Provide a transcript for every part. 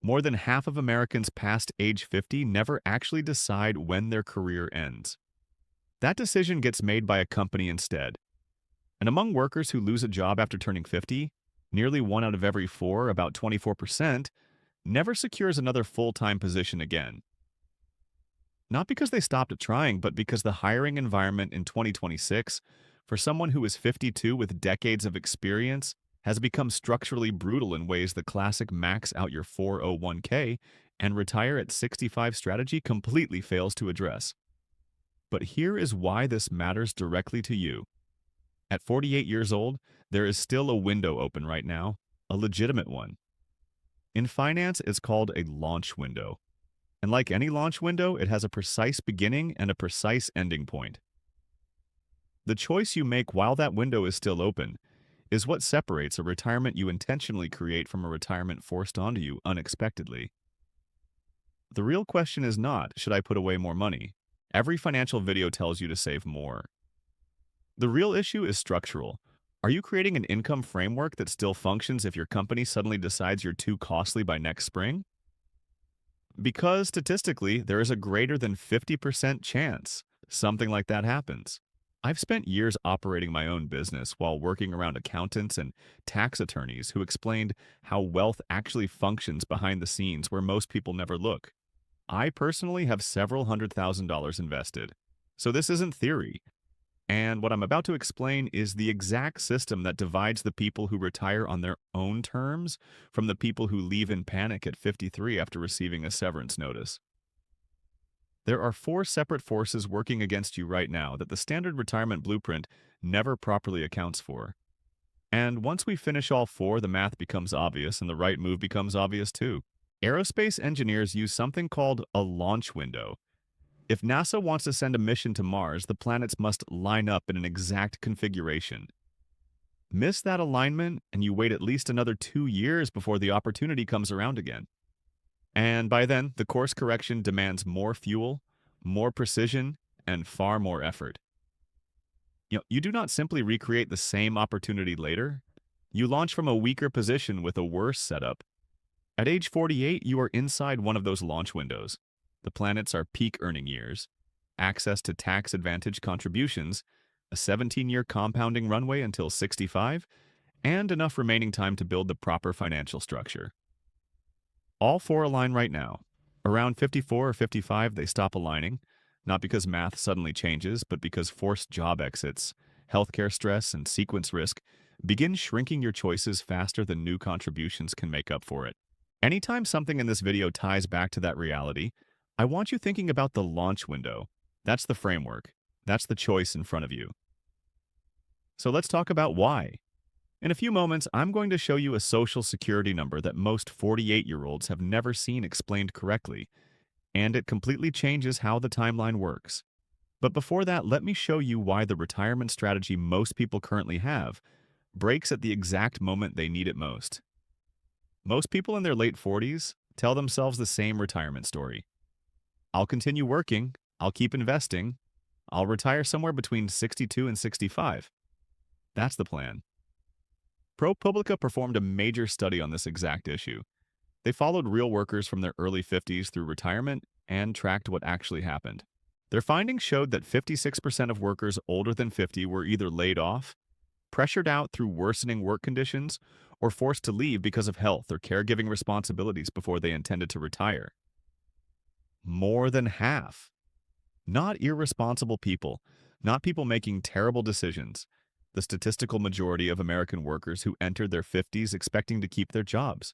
More than half of Americans past age 50 never actually decide when their career ends. That decision gets made by a company instead. And among workers who lose a job after turning 50, nearly one out of every four, about 24%, never secures another full-time position again. Not because they stopped trying, but because the hiring environment in 2026, for someone who is 52 with decades of experience, has become structurally brutal in ways the classic max out your 401k and retire at 65 strategy completely fails to address. But here is why this matters directly to you. At 48 years old, there is still a window open right now, a legitimate one. In finance, it's called a launch window. And like any launch window, it has a precise beginning and a precise ending point. The choice you make while that window is still open is what separates a retirement you intentionally create from a retirement forced onto you unexpectedly. The real question is not, should I put away more money? Every financial video tells you to save more. The real issue is structural. Are you creating an income framework that still functions if your company suddenly decides you're too costly by next spring? Because statistically, there is a greater than 50% chance something like that happens. I've spent years operating my own business while working around accountants and tax attorneys who explained how wealth actually functions behind the scenes where most people never look. I personally have several $100,000 invested. So this isn't theory. And what I'm about to explain is the exact system that divides the people who retire on their own terms from the people who leave in panic at 53 after receiving a severance notice. There are four separate forces working against you right now that the standard retirement blueprint never properly accounts for. And once we finish all four, the math becomes obvious and the right move becomes obvious too. Aerospace engineers use something called a launch window. If NASA wants to send a mission to Mars, the planets must line up in an exact configuration. Miss that alignment, and you wait at least another 2 years before the opportunity comes around again. And by then, the course correction demands more fuel, more precision, and far more effort. You do not simply recreate the same opportunity later. You launch from a weaker position with a worse setup. At age 48, you are inside one of those launch windows. The planets are peak earning years, access to tax advantage contributions, a 17-year compounding runway until 65, and enough remaining time to build the proper financial structure. All four align right now. Around 54 or 55, they stop aligning, not because math suddenly changes, but because forced job exits, healthcare stress, and sequence risk begin shrinking your choices faster than new contributions can make up for it. Anytime something in this video ties back to that reality, I want you thinking about the launch window. That's the framework. That's the choice in front of you. So let's talk about why. In a few moments, I'm going to show you a social security number that most 48-year-olds have never seen explained correctly, and it completely changes how the timeline works. But before that, let me show you why the retirement strategy most people currently have breaks at the exact moment they need it most. Most people in their late 40s tell themselves the same retirement story. I'll continue working, I'll keep investing, I'll retire somewhere between 62 and 65. That's the plan. ProPublica performed a major study on this exact issue. They followed real workers from their early 50s through retirement and tracked what actually happened. Their findings showed that 56% of workers older than 50 were either laid off, pressured out through worsening work conditions, or forced to leave because of health or caregiving responsibilities before they intended to retire. More than half. Not irresponsible people, not people making terrible decisions. The statistical majority of American workers who entered their 50s expecting to keep their jobs.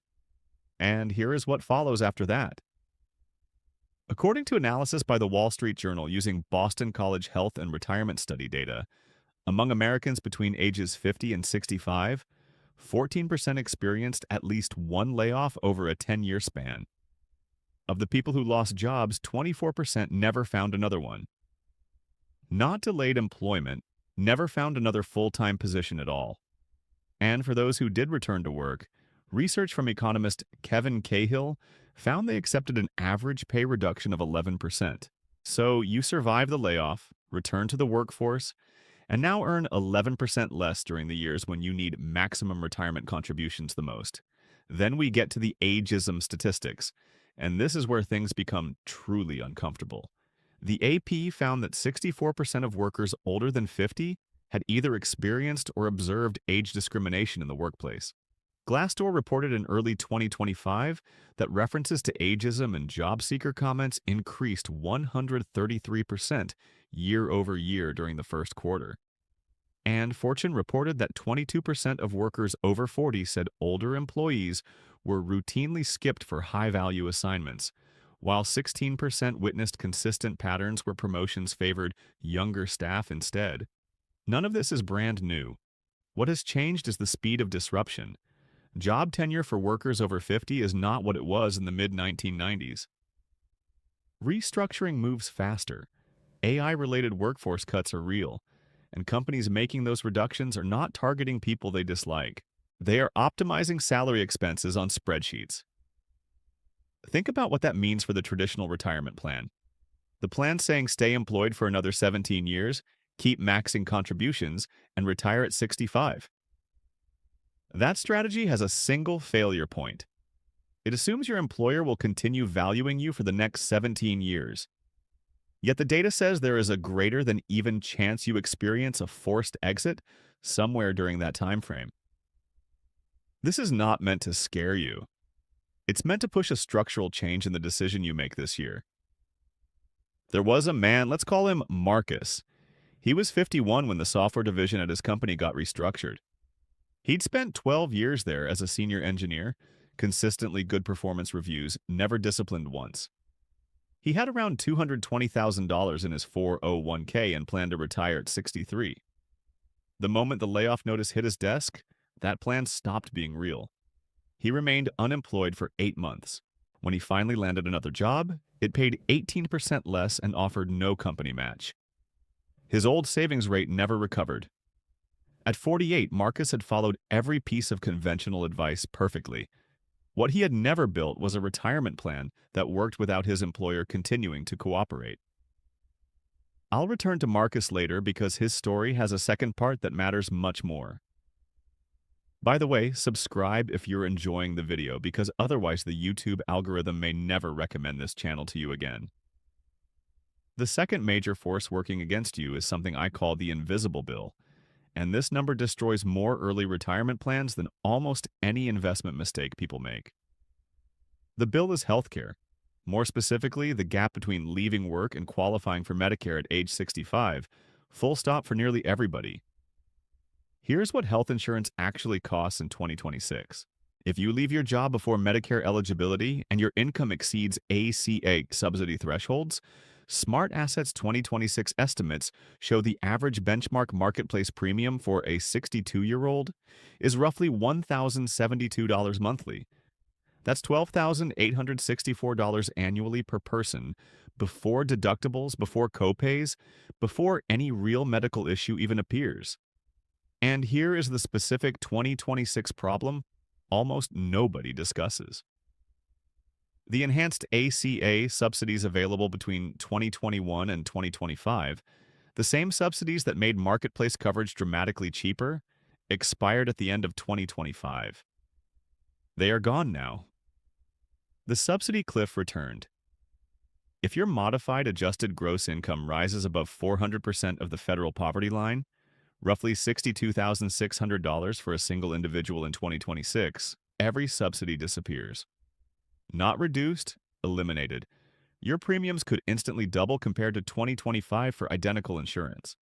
And here is what follows after that. According to analysis by the Wall Street Journal using Boston College Health and Retirement Study data, among Americans between ages 50 and 65, 14% experienced at least one layoff over a 10-year span. Of the people who lost jobs, 24% never found another one. Not delayed employment, never found another full-time position at all. And for those who did return to work, research from economist Kevin Cahill found they accepted an average pay reduction of 11%. So you survive the layoff, return to the workforce, and now earn 11% less during the years when you need maximum retirement contributions the most. Then we get to the ageism statistics, and this is where things become truly uncomfortable. The AP found that 64% of workers older than 50 had either experienced or observed age discrimination in the workplace. Glassdoor reported in early 2025 that references to ageism and job seeker comments increased 133% year over year during the first quarter. And Fortune reported that 22% of workers over 40 said older employees were routinely skipped for high-value assignments, while 16% witnessed consistent patterns where promotions favored younger staff instead. None of this is brand new. What has changed is the speed of disruption. Job tenure for workers over 50 is not what it was in the mid-1990s. Restructuring moves faster. AI-related workforce cuts are real, and companies making those reductions are not targeting people they dislike. They are optimizing salary expenses on spreadsheets. Think about what that means for the traditional retirement plan. The plan saying stay employed for another 17 years, keep maxing contributions, and retire at 65. That strategy has a single failure point. It assumes your employer will continue valuing you for the next 17 years. Yet the data says there is a greater than even chance you experience a forced exit somewhere during that time frame. This is not meant to scare you. It's meant to push a structural change in the decision you make this year. There was a man, let's call him Marcus. He was 51 when the software division at his company got restructured. He'd spent 12 years there as a senior engineer, consistently good performance reviews, never disciplined once. He had around $220,000 in his 401k and planned to retire at 63. The moment the layoff notice hit his desk, that plan stopped being real. He remained unemployed for 8 months. When he finally landed another job, it paid 18% less and offered no company match. His old savings rate never recovered. At 48, Marcus had followed every piece of conventional advice perfectly. What he had never built was a retirement plan that worked without his employer continuing to cooperate. I'll return to Marcus later because his story has a second part that matters much more. By the way, subscribe if you're enjoying the video because otherwise the YouTube algorithm may never recommend this channel to you again. The second major force working against you is something I call the invisible bill, and this number destroys more early retirement plans than almost any investment mistake people make. The bill is healthcare. More specifically, the gap between leaving work and qualifying for Medicare at age 65, full stop for nearly everybody. Here's what health insurance actually costs in 2026. If you leave your job before Medicare eligibility and your income exceeds ACA subsidy thresholds, Smart Assets 2026 estimates show the average benchmark marketplace premium for a 62-year-old is roughly $1,072 monthly. That's $12,864 annually per person, before deductibles, before copays, before any real medical issue even appears. And here is the specific 2026 problem almost nobody discusses. The enhanced ACA subsidies available between 2021 and 2025, the same subsidies that made marketplace coverage dramatically cheaper, expired at the end of 2025. They are gone now. The subsidy cliff returned. If your modified adjusted gross income rises above 400% of the federal poverty line, roughly $62,600 for a single individual in 2026, every subsidy disappears. Not reduced, eliminated. Your premiums could instantly double compared to 2025 for identical insurance.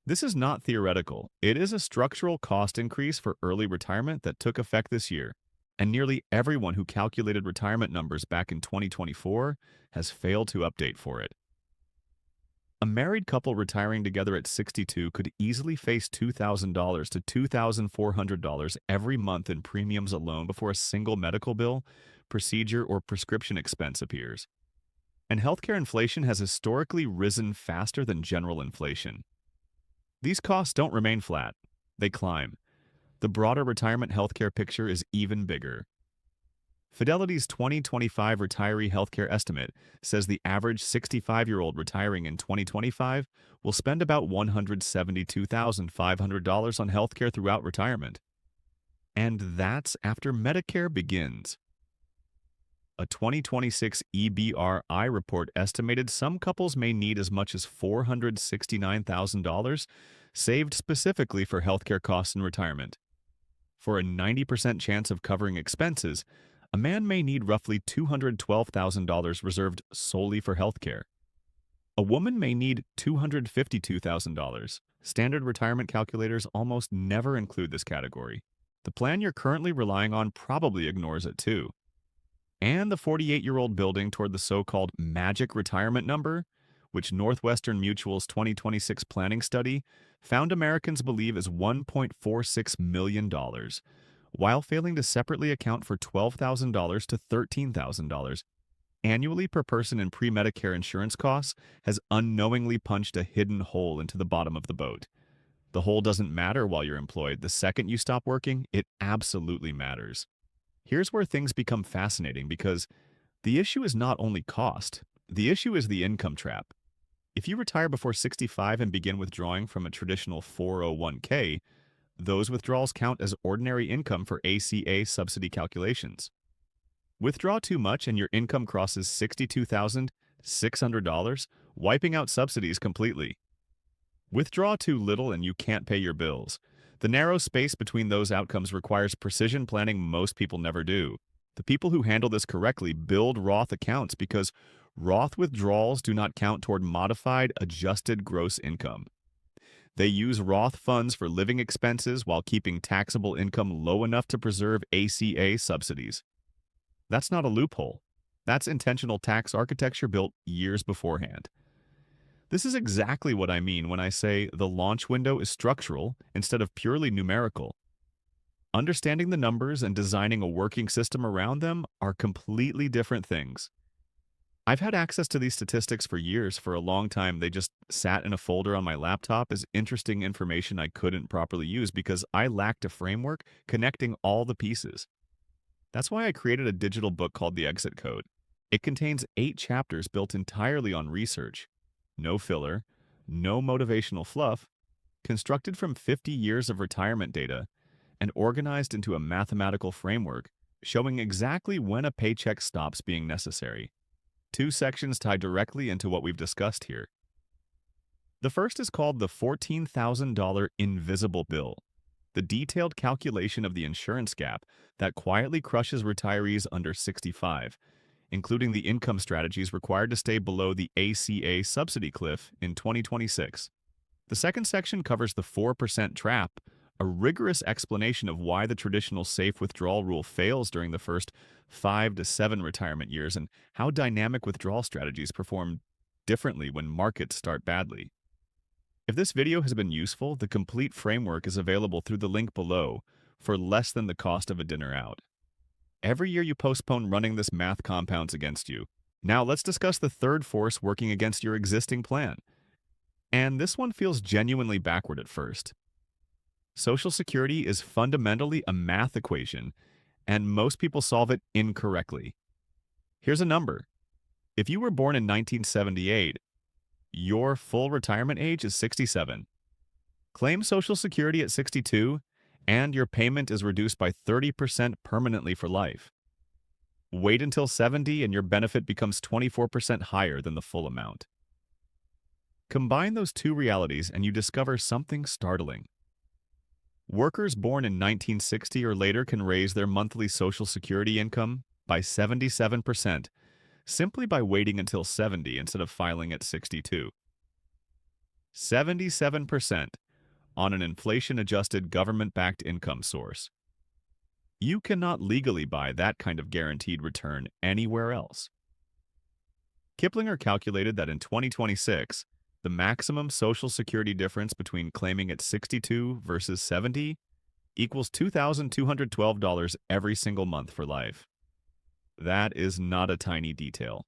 This is not theoretical. It is a structural cost increase for early retirement that took effect this year, and nearly everyone who calculated retirement numbers back in 2024 has failed to update for it. A married couple retiring together at 62 could easily face $2,000 to $2,400 every month in premiums alone before a single medical bill, procedure, or prescription expense appears. And healthcare inflation has historically risen faster than general inflation. These costs don't remain flat. They climb. The broader retirement healthcare picture is even bigger. Fidelity's 2025 retiree healthcare estimate says the average 65-year-old retiring in 2025 will spend about $172,500 on healthcare throughout retirement. And that's after Medicare begins. A 2026 EBRI report estimated some couples may need as much as $469,000 saved specifically for healthcare costs in retirement. For a 90% chance of covering expenses, a man may need roughly $212,000 reserved solely for healthcare. A woman may need $252,000. Standard retirement calculators almost never include this category. The plan you're currently relying on probably ignores it too. And the 48-year-old building toward the so-called magic retirement number, which Northwestern Mutual's 2026 planning study found Americans believe is $1.46 million, while failing to separately account for $12,000 to $13,000 annually per person in pre-Medicare insurance costs, has unknowingly punched a hidden hole into the bottom of the boat. The hole doesn't matter while you're employed. The second you stop working, it absolutely matters. Here's where things become fascinating because the issue is not only cost, the issue is the income trap. If you retire before 65 and begin withdrawing from a traditional 401k, those withdrawals count as ordinary income for ACA subsidy calculations. Withdraw too much and your income crosses $62,600, wiping out subsidies completely. Withdraw too little and you can't pay your bills. The narrow space between those outcomes requires precision planning most people never do. The people who handle this correctly build Roth accounts because Roth withdrawals do not count toward modified, adjusted gross income. They use Roth funds for living expenses while keeping taxable income low enough to preserve ACA subsidies. That's not a loophole. That's intentional tax architecture built years beforehand. This is exactly what I mean when I say the launch window is structural instead of purely numerical. Understanding the numbers and designing a working system around them are completely different things. I've had access to these statistics for years. For a long time, they just sat in a folder on my laptop as interesting information I couldn't properly use because I lacked a framework connecting all the pieces. That's why I created a digital book called The Exit Code. It contains 8 chapters built entirely on research. No filler, no motivational fluff, constructed from 50 years of retirement data, and organized into a mathematical framework showing exactly when a paycheck stops being necessary. 2 sections tie directly into what we've discussed here. The first is called the $14,000 invisible bill, the detailed calculation of the insurance gap that quietly crushes retirees under 65, including the income strategies required to stay below the ACA subsidy cliff in 2026. The second section covers the 4% trap, a rigorous explanation of why the traditional safe withdrawal rule fails during the first 5 to 7 retirement years and how dynamic withdrawal strategies perform differently when markets start badly. If this video has been useful, the complete framework is available through the link below for less than the cost of a dinner out. Every year you postpone running this math compounds against you. Now let's discuss the third force working against your existing plan. And this one feels genuinely backward at first. Social Security is fundamentally a math equation, and most people solve it incorrectly. Here's a number. If you were born in 1978, your full retirement age is 67. Claim Social Security at 62, and your payment is reduced by 30% permanently for life. Wait until 70 and your benefit becomes 24% higher than the full amount. Combine those two realities and you discover something startling. Workers born in 1960 or later can raise their monthly Social Security income by 77% simply by waiting until 70 instead of filing at 62. 77% on an inflation-adjusted government-backed income source. You cannot legally buy that kind of guaranteed return anywhere else. Kiplinger calculated that in 2026, the maximum Social Security difference between claiming at 62 versus 70 equals $2,212 every single month for life. That is not a tiny detail.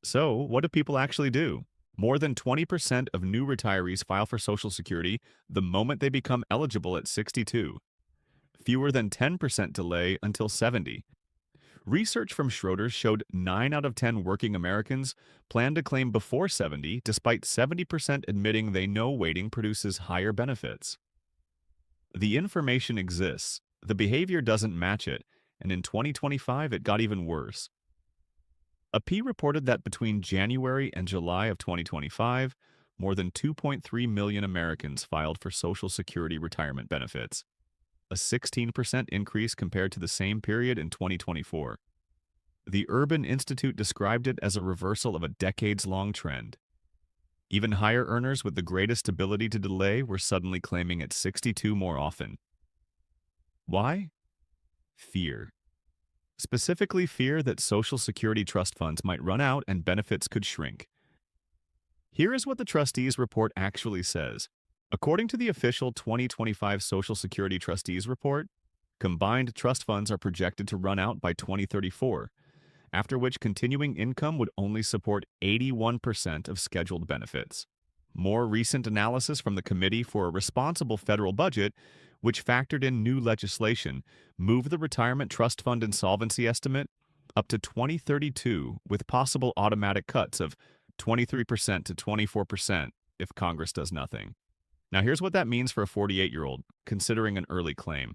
So, what do people actually do? More than 20% of new retirees file for Social Security the moment they become eligible at 62. Fewer than 10% delay until 70. Research from Schroders showed 9 out of 10 working Americans plan to claim before 70, despite 70% admitting they know waiting produces higher benefits. The information exists, The behavior doesn't match it, and in 2025 it got even worse. A P reported that between January and July of 2025, more than 2.3 million Americans filed for Social Security retirement benefits, a 16% increase compared to the same period in 2024. The Urban Institute described it as a reversal of a decades-long trend. Even higher earners with the greatest ability to delay were suddenly claiming at 62 more often. Why? Fear. Specifically, fear that Social Security trust funds might run out and benefits could shrink. Here is what the trustees' report actually says. According to the official 2025 Social Security Trustees Report, combined trust funds are projected to run out by 2034, after which continuing income would only support 81% of scheduled benefits. More recent analysis from the Committee for a Responsible Federal Budget, which factored in new legislation, moved the retirement trust fund insolvency estimate up to 2032 with possible automatic cuts of 23% to 24% if Congress does nothing. Now here's what that means for a 48-year-old, considering an early claim.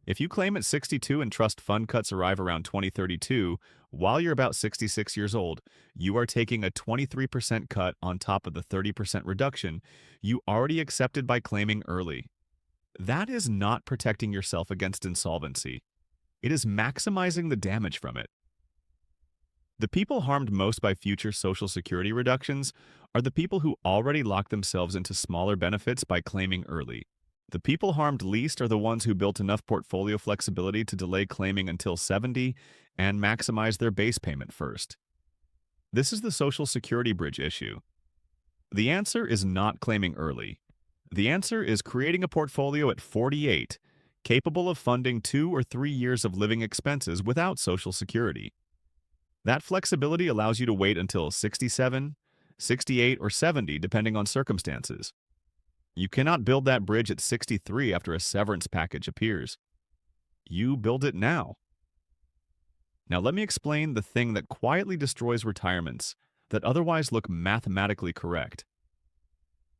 If you claim at 62 and trust fund cuts arrive around 2032, while you're about 66 years old, you are taking a 23% cut on top of the 30% reduction you already accepted by claiming early. That is not protecting yourself against insolvency. It is maximizing the damage from it. The people harmed most by future Social Security reductions are the people who already locked themselves into smaller benefits by claiming early. The people harmed least are the ones who built enough portfolio flexibility to delay claiming until 70 and maximize their base payment first. This is the Social Security bridge issue. The answer is not claiming early. The answer is creating a portfolio at 48, capable of funding 2 or 3 years of living expenses without Social Security. That flexibility allows you to wait until 67, 68, or 70, depending on circumstances. You cannot build that bridge at 63 after a severance package appears. You build it now. Now let me explain the thing that quietly destroys retirements that otherwise look mathematically correct.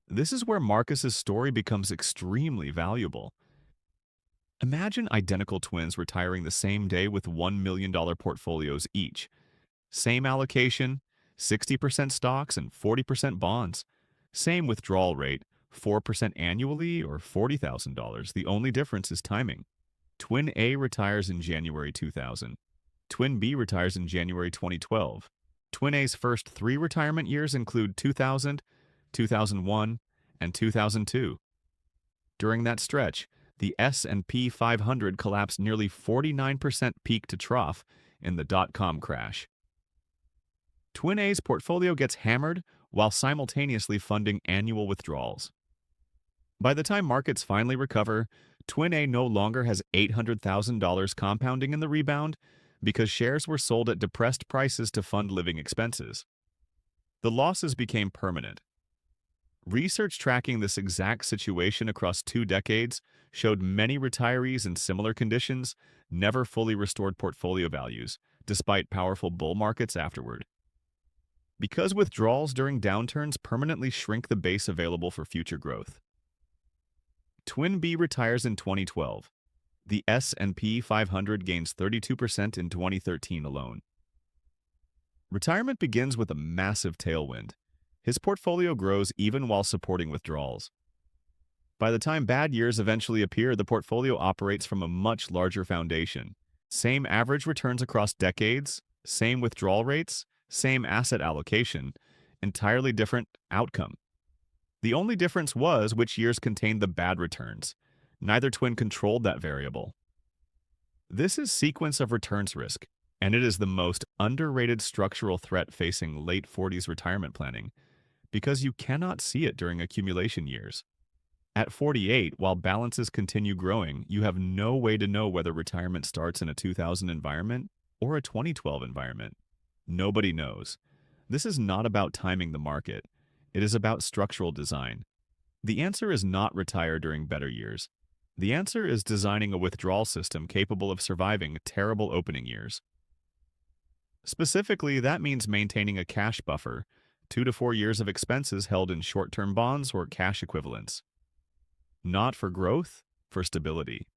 This is where Marcus's story becomes extremely valuable. Imagine identical twins retiring the same day with $1 million portfolios each. Same allocation, 60% stocks and 40% bonds. Same withdrawal rate, 4% annually or $40,000. The only difference is timing. Twin A retires in January 2000. Twin B retires in January 2012. Twin A's first 3 retirement years include 2000, 2001, and 2002. During that stretch, the S&P 500 collapsed nearly 49% peak to trough in the dot-com crash. Twin A's portfolio gets hammered while simultaneously funding annual withdrawals. By the time markets finally recover, Twin A no longer has $800,000 compounding in the rebound because shares were sold at depressed prices to fund living expenses. The losses became permanent. Research tracking this exact situation across 2 decades showed many retirees in similar conditions never fully restored portfolio values, despite powerful bull markets afterward. Because withdrawals during downturns permanently shrink the base available for future growth. Twin B retires in 2012. The S&P 500 gains 32% in 2013 alone. Retirement begins with a massive tailwind. His portfolio grows even while supporting withdrawals. By the time bad years eventually appear, the portfolio operates from a much larger foundation. Same average returns across decades, same withdrawal rates, same asset allocation, entirely different outcome. The only difference was which years contained the bad returns. Neither twin controlled that variable. This is sequence of returns risk, and it is the most underrated structural threat facing late 40s retirement planning because you cannot see it during accumulation years. At 48, while balances continue growing, you have no way to know whether retirement starts in a 2000 environment or a 2012 environment. Nobody knows. This is not about timing the market. It is about structural design. The answer is not retire during better years. The answer is designing a withdrawal system capable of surviving terrible opening years. Specifically, that means maintaining a cash buffer, 2 to 4 years of expenses held in short-term bonds or cash equivalents. Not for growth, for stability.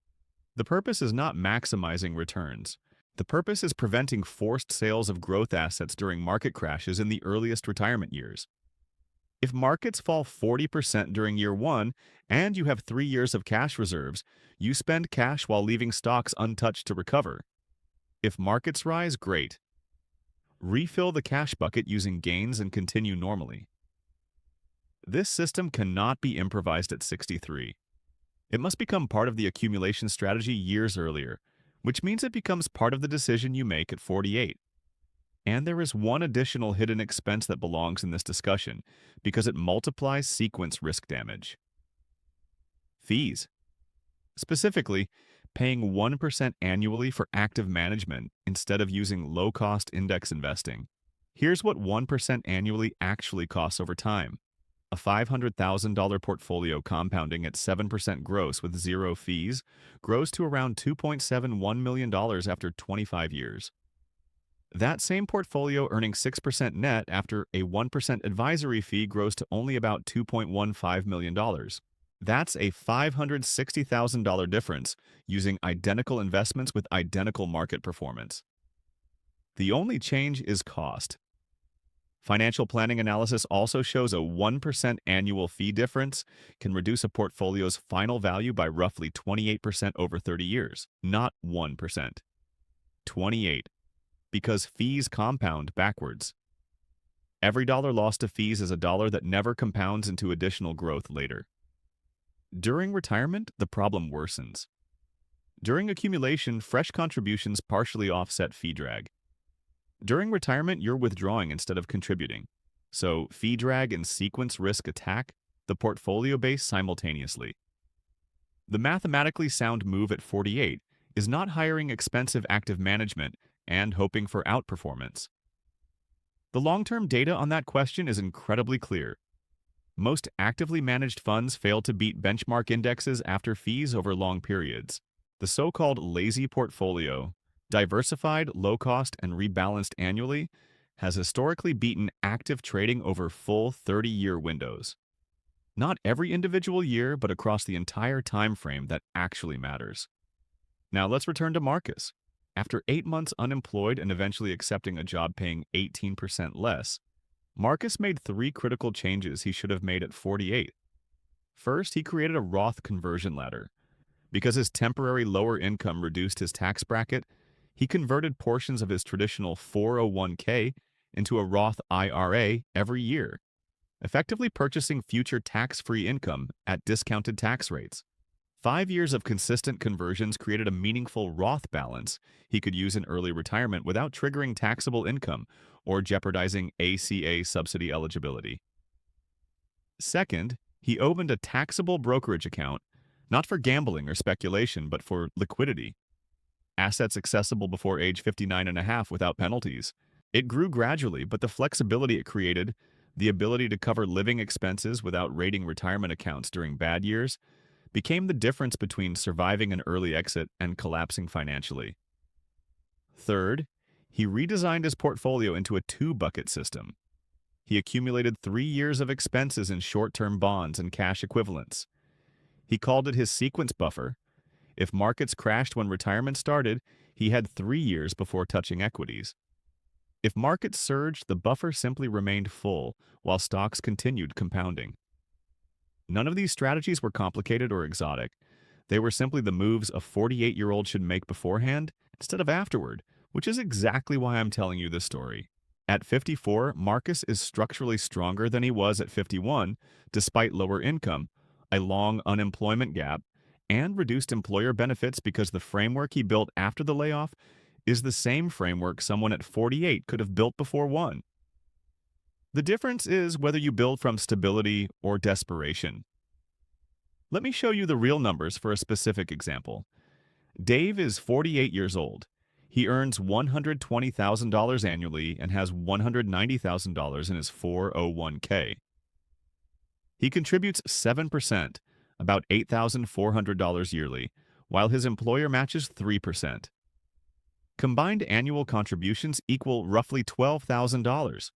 The purpose is not maximizing returns. The purpose is preventing forced sales of growth assets during market crashes in the earliest retirement years. If markets fall 40% during year one and you have 3 years of cash reserves, you spend cash while leaving stocks untouched to recover. If markets rise, great. Refill the cash bucket using gains and continue normally. This system cannot be improvised at 63. It must become part of the accumulation strategy years earlier, which means it becomes part of the decision you make at 48. And there is one additional hidden expense that belongs in this discussion because it multiplies sequence risk damage. Fees. Specifically, paying 1% annually for active management instead of using low-cost index investing. Here's what 1% annually actually costs over time. A $500,000 portfolio compounding at 7% gross with zero fees grows to around $2.71 million after 25 years. That same portfolio earning 6% net after a 1% advisory fee grows to only about $2.15 million. That's a $560,000 difference using identical investments with identical market performance. The only change is cost. Financial planning analysis also shows a 1% annual fee difference can reduce a portfolio's final value by roughly 28% over 30 years, not 1%. 28. Because fees compound backwards. Every dollar lost to fees is a dollar that never compounds into additional growth later. During retirement, the problem worsens. During accumulation, fresh contributions partially offset fee drag. During retirement, you're withdrawing instead of contributing. So, fee drag and sequence risk attack the portfolio base simultaneously. The mathematically sound move at 48 is not hiring expensive active management and hoping for outperformance. The long-term data on that question is incredibly clear. Most actively managed funds fail to beat benchmark indexes after fees over long periods. The so-called lazy portfolio, diversified, low-cost, and rebalanced annually, has historically beaten active trading over full 30-year windows. Not every individual year, but across the entire time frame that actually matters. Now let's return to Marcus. After 8 months unemployed and eventually accepting a job paying 18% less, Marcus made 3 critical changes he should have made at 48. First, he created a Roth conversion ladder. Because his temporary lower income reduced his tax bracket, he converted portions of his traditional 401k into a Roth IRA every year, effectively purchasing future tax-free income at discounted tax rates. 5 years of consistent conversions created a meaningful Roth balance he could use in early retirement without triggering taxable income or jeopardizing ACA subsidy eligibility. Second, he opened a taxable brokerage account, not for gambling or speculation, but for liquidity. Assets accessible before age 59 and a half without penalties. It grew gradually, but the flexibility it created, the ability to cover living expenses without raiding retirement accounts during bad years, became the difference between surviving an early exit and collapsing financially. Third, he redesigned his portfolio into a 2-bucket system. He accumulated 3 years of expenses in short-term bonds and cash equivalents. He called it his sequence buffer. If markets crashed when retirement started, he had 3 years before touching equities. If markets surged, the buffer simply remained full, while stocks continued compounding. None of these strategies were complicated or exotic. They were simply the moves a 48-year-old should make beforehand instead of afterward, which is exactly why I'm telling you this story. At 54, Marcus is structurally stronger than he was at 51, despite lower income, a long unemployment gap, and reduced employer benefits because the framework he built after the layoff is the same framework someone at 48 could have built before one. The difference is whether you build from stability or desperation. Let me show you the real numbers for a specific example. Dave is 48 years old. He earns $120,000 annually and has $190,000 in his 401k. He contributes 7%, about $8,400 yearly, while his employer matches 3%. Combined annual contributions equal roughly $12,000.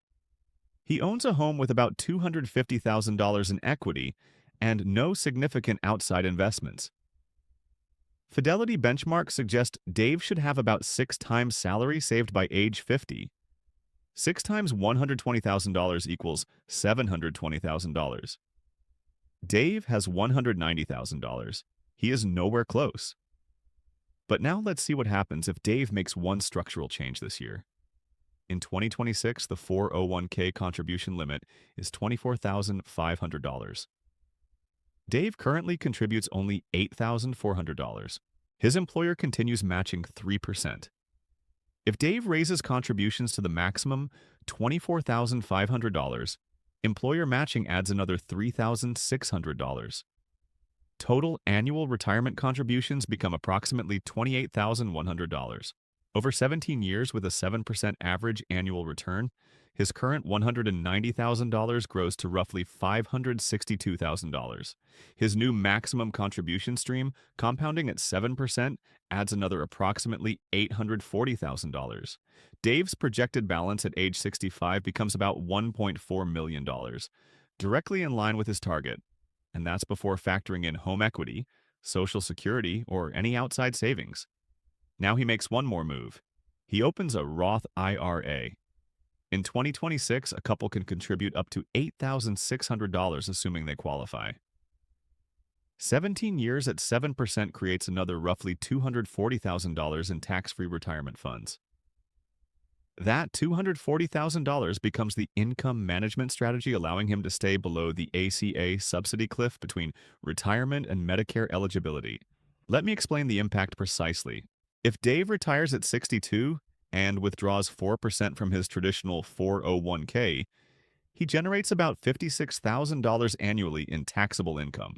He owns a home with about $250,000 in equity and no significant outside investments. Fidelity benchmarks suggest Dave should have about 6 times salary saved by age 50. 6 times $120,000 equals $720,000. Dave has $190,000. He is nowhere close. But now let's see what happens if Dave makes one structural change this year. In 2026, the 401k contribution limit is $24,500. Dave currently contributes only $8,400. His employer continues matching 3%. If Dave raises contributions to the maximum $24,500, employer matching adds another $3,600. Total annual retirement contributions become approximately $28,100. Over 17 years with a 7% average annual return, his current $190,000 grows to roughly $562,000. His new maximum contribution stream, compounding at 7%, adds another approximately $840,000. Dave's projected balance at age 65 becomes about $1.4 million, directly in line with his target. And that's before factoring in home equity, Social Security, or any outside savings. Now he makes one more move. He opens a Roth IRA. In 2026, a couple can contribute up to $8,600 assuming they qualify. 17 years at 7% creates another roughly $240,000 in tax-free retirement funds. That $240,000 becomes the income management strategy, allowing him to stay below the ACA subsidy cliff between retirement and Medicare eligibility. Let me explain the impact precisely. If Dave retires at 62 and withdraws 4% from his traditional 401k, he generates about $56,000 annually in taxable income.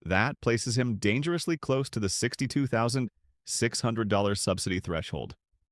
That places him dangerously close to the $62,600 subsidy threshold.